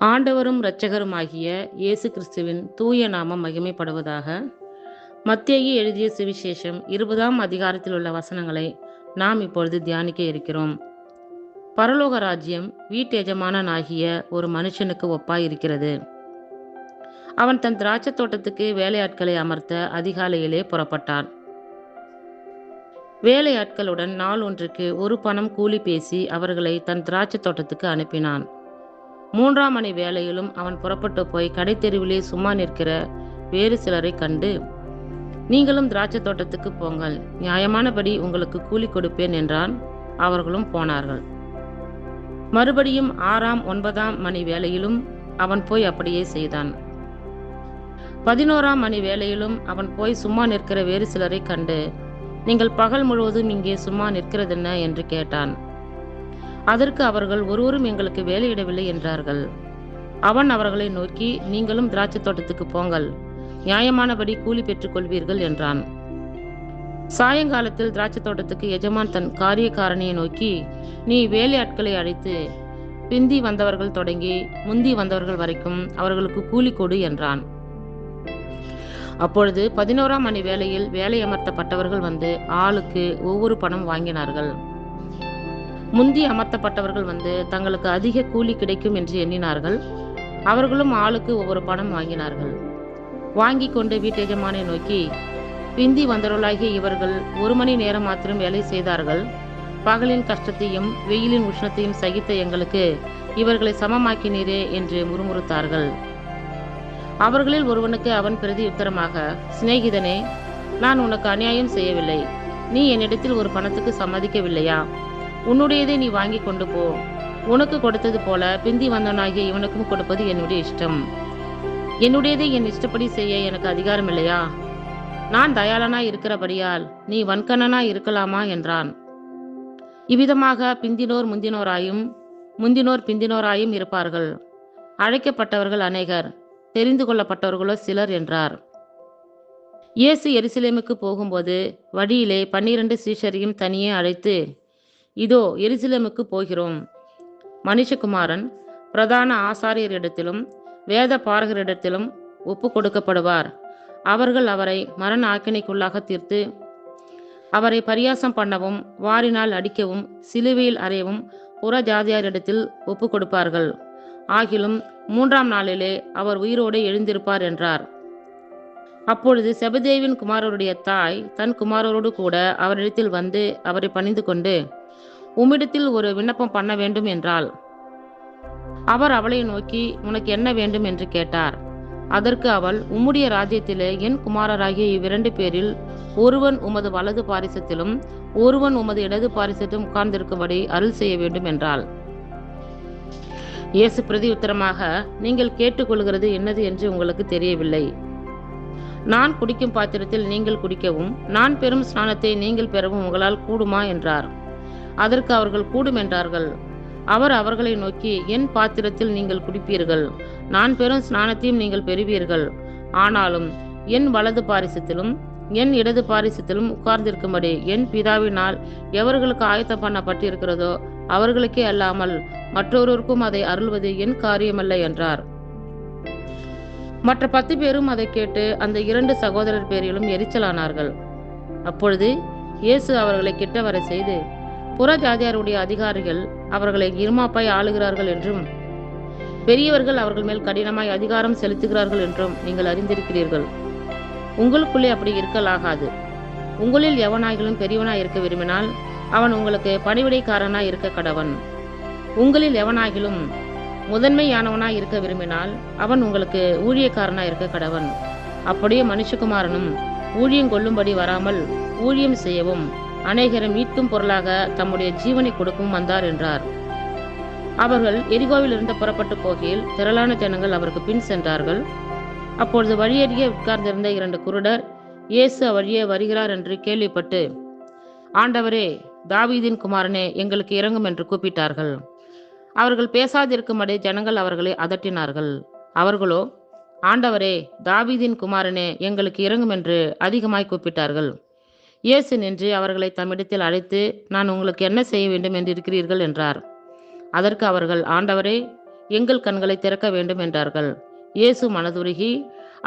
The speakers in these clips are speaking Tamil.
ஆண்டவரும் இரட்சகருமாகிய இயேசு கிறிஸ்துவின் தூய நாமம் மகிமைப்படுவதாக. மத்தேயு எழுதிய சுவிசேஷம் 20ஆம் அதிகாரத்தில் உள்ள வசனங்களை நாம் இப்பொழுது தியானிக்க இருக்கிறோம். பரலோக ராஜ்யம் வீட்டெஜமானனாகிய ஒரு மனுஷனுக்கு ஒப்பாய் இருக்கிறது. அவன் தன் திராட்சை தோட்டத்துக்கு வேலையாட்களை அமர்த்த அதிகாலையிலே புறப்பட்டான். வேலையாட்களுடன் நாள் ஒன்றுக்கு 1 பணம் கூலி பேசி அவர்களை தன் திராட்சை தோட்டத்துக்கு அனுப்பினான். 3ஆம் மணி வேளையிலும் அவன் புறப்பட்டு போய் கடைத்தெருவிலே சும்மா நிற்கிற வேறு சிலரை கண்டு, நீங்களும் திராட்சை தோட்டத்துக்கு போங்கள், நியாயமானபடி உங்களுக்கு கூலி கொடுப்பேன் என்றான். அவர்களும் போனார்கள். மறுபடியும் 6ஆம் 9ஆம் மணி வேளையிலும் அவன் போய் அப்படியே செய்தான். 11ஆம் மணி வேளையிலும் அவன் போய் சும்மா நிற்கிற வேறு சிலரை கண்டு, நீங்கள் பகல் முழுவதும் இங்கே சும்மா நிற்கிறதென்ன என்று கேட்டான். அதற்கு அவர்கள், ஒருவரும் எங்களுக்கு வேலையிடவில்லை என்றார்கள். அவன் அவர்களை நோக்கி, நீங்களும் திராட்சை தோட்டத்துக்கு போங்கள், நியாயமானபடி கூலி பெற்றுக் கொள்வீர்கள் என்றான். சாயங்காலத்தில் திராட்சை தோட்டத்துக்கு எஜமான் தன் காரியக்காரனியை நோக்கி, நீ வேலையாட்களை அழைத்து பிந்தி வந்தவர்கள் தொடங்கி முந்தி வந்தவர்கள் வரைக்கும் அவர்களுக்கு கூலி கொடு என்றான். அப்பொழுது 11ஆம் மணி வேளையில் வேலையமர்த்தப்பட்டவர்கள் வந்து ஆளுக்கு ஒவ்வொரு பணம் வாங்கினார்கள். முந்தி அமர்த்தப்பட்டவர்கள் வந்து தங்களுக்கு அதிக கூலி கிடைக்கும் என்று எண்ணினார்கள். அவர்களும் ஆளுக்கு ஒவ்வொரு பணம் வாங்கினார்கள். வாங்கி கொண்டு வீட்டெஜமானை நோக்கி, பிந்தி வந்தவர்களாகிய இவர்கள் 1 மணி நேரம் மாத்திரம் வேலை செய்தார்கள். பகலின் கஷ்டத்தையும் வெயிலின் உஷ்ணத்தையும் சகித்த எங்களுக்கு இவர்களை சமமாக்கினீரே என்று முறுமுறுத்தார்கள். அவர்களில் ஒருவனுக்கு அவன் பிரதி உத்தரமாக, சிநேகிதனே, நான் உனக்கு அநியாயம் செய்யவில்லை. நீ என்னிடத்தில் ஒரு பணத்துக்கு சம்மதிக்கவில்லையா? உன்னுடையதை நீ வாங்கி கொண்டு போ. உனக்கு கொடுத்தது போல பிந்தி வந்தவனாகிய இவனுக்கும் கொடுப்பது என்னுடைய இஷ்டம். என்னுடையதை என் இஷ்டப்படி செய்ய எனக்கு அதிகாரம் இல்லையா? நான் தயாளனாய் இருக்கிறபடியால் நீ வன்கண்ணனாய் இருக்கலாமா என்றான். இவ்விதமாக பிந்தினோர் முந்தினோராயும் முந்தினோர் பிந்தினோராயும் இருப்பார்கள். அழைக்கப்பட்டவர்கள் அநேகர், தெரிந்து கொள்ளப்பட்டவர்களோ சிலர் என்றார். இயேசு எருசலேமுக்கு போகும்போது வழியிலே 12 சீஷரையும் தனியே அழைத்து, இதோ எருசலேமுக்கு போகிறோம். மனுஷகுமாரன் பிரதான ஆசாரியரிடத்திலும் வேத பாரகரிடத்திலும் ஒப்பு கொடுக்கப்படுவார். அவர்கள் அவரை மரண ஆக்கினைக்குள்ளாக தீர்த்து அவரை பரியாசம் பண்ணவும் வாரினால் அடிக்கவும் சிலுவையில் அறையவும் புற ஜாதியாரிடத்தில் ஒப்பு கொடுப்பார்கள். ஆகிலும் 3ஆம் நாளிலே அவர் உயிரோடு எழுந்திருப்பார் என்றார். அப்பொழுது செபதேவின் குமாரருடைய தாய் தன் குமாரரோடு கூட அவரிடத்தில் வந்து அவரை பணிந்து கொண்டு, உம்மிடத்தில் ஒரு விண்ணப்பம் பண்ண வேண்டும் என்றாள். அவர் அவளை நோக்கி, உனக்கு என்ன வேண்டும் என்று கேட்டார். அதற்கு அவள், உம்முடைய ராஜ்யத்திலே என் குமாரராகிய இவ்விரண்டு பேரில் ஒருவன் உமது வலது பாரிசத்திலும் ஒருவன் உமது இடது பாரிசத்திலும் உட்கார்ந்திருக்கும்படி அருள் செய்ய வேண்டும் என்றாள். இயேசு பிரதி உத்தரமாக, நீங்கள் கேட்டுக்கொள்கிறது என்னது என்று உங்களுக்கு தெரியவில்லை. நான் குடிக்கும் பாத்திரத்தில் நீங்கள் குடிக்கவும் நான் பெறும் ஸ்நானத்தை நீங்கள் பெறவும் உங்களால் கூடுமா என்றார். அதற்கு அவர்கள் கூடும் என்றார்கள். அவர் அவர்களை நோக்கி, என் பாத்திரத்தில் நீங்கள் குடிப்பீர்கள், நான் பெறும் ஸ்நானத்தையும் நீங்கள் பெறுவீர்கள். ஆனாலும் என் வலது பாரிசத்திலும் என் இடது பாரிசத்திலும் உட்கார்ந்திருக்கும்படி என் பிதாவினால் எவர்களுக்கு ஆயத்தம் பண்ணப்பட்டிருக்கிறதோ அவர்களுக்கே அல்லாமல் மற்றொருவருக்கும் அதை அருள்வது என் காரியமல்ல என்றார். மற்ற 10 பேரும் அதை கேட்டு அந்த 2 சகோதரர் பேரிலும் எரிச்சலானார்கள். அப்பொழுது இயேசு அவர்களை கிட்ட வர செய்து, புற ஜாதியாருடைய அதிகாரிகள் அவர்களை இருமாப்பாய் ஆளுகிறார்கள் என்றும் பெரியவர்கள் அவர்கள் மேல் கடினமாய் அதிகாரம் செலுத்துகிறார்கள் என்றும் நீங்கள் அறிந்திருக்கிறீர்கள். உங்களுக்குள்ளே அப்படி இருக்கலாகாது. உங்களில் எவனாயிலும் பெரியவனாய் இருக்க விரும்பினால் அவன் உங்களுக்கு பணிவிடைக்காரனாய் இருக்க கடவன். உங்களில் எவனாகிலும் முதன்மையானவனாய் இருக்க விரும்பினால் அவன் உங்களுக்கு ஊழியக்காரனாய் இருக்க கடவன். அப்படியே மனுஷகுமாரனும் ஊழியம் கொள்ளும்படி வராமல் ஊழியம் செய்யவும் அநேகரை மீட்கும் பொருளாக தம்முடைய ஜீவனை கொடுக்கவும் வந்தார் என்றார். அவர்கள் எரிகோவில் இருந்து புறப்பட்டு போகையில் திரளான ஜனங்கள் அவருக்கு பின் சென்றார்கள். அப்பொழுது வழியருகே உட்கார்ந்திருந்த 2 குருடர் இயேசு வழியே வருகிறார் என்று கேள்விப்பட்டு, ஆண்டவரே, தாவீதின் குமாரனே, எங்களுக்கு இரங்கும் என்று கூப்பிட்டார்கள். அவர்கள் பேசாதிருக்கும்படி ஜனங்கள் அவர்களை அதட்டினார்கள். அவர்களோ, ஆண்டவரே, தாவீதின் குமாரனே, எங்களுக்கு இரங்கும் என்று அதிகமாய் கூப்பிட்டார்கள். இயேசு நின்று அவர்களை தம்மிடத்தில் அழைத்து, நான் உங்களுக்கு என்ன செய்ய வேண்டும் என்று இருக்கிறீர்கள் என்றார். அதற்கு அவர்கள், ஆண்டவரே, எங்கள் கண்களை திறக்க வேண்டும் என்றார்கள். இயேசு மனதுருகி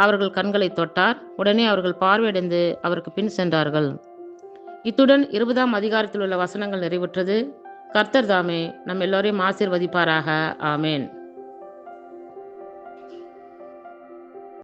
அவர்கள் கண்களை தொட்டார். உடனே அவர்கள் பார்வையடைந்து அவருக்கு பின் சென்றார்கள். இத்துடன் 20ஆம் அதிகாரத்தில் உள்ள வசனங்கள் நிறைவுற்றது. கர்த்தர் தாமே நம் எல்லோரையும் ஆசீர்வதிப்பாராக. ஆமேன்.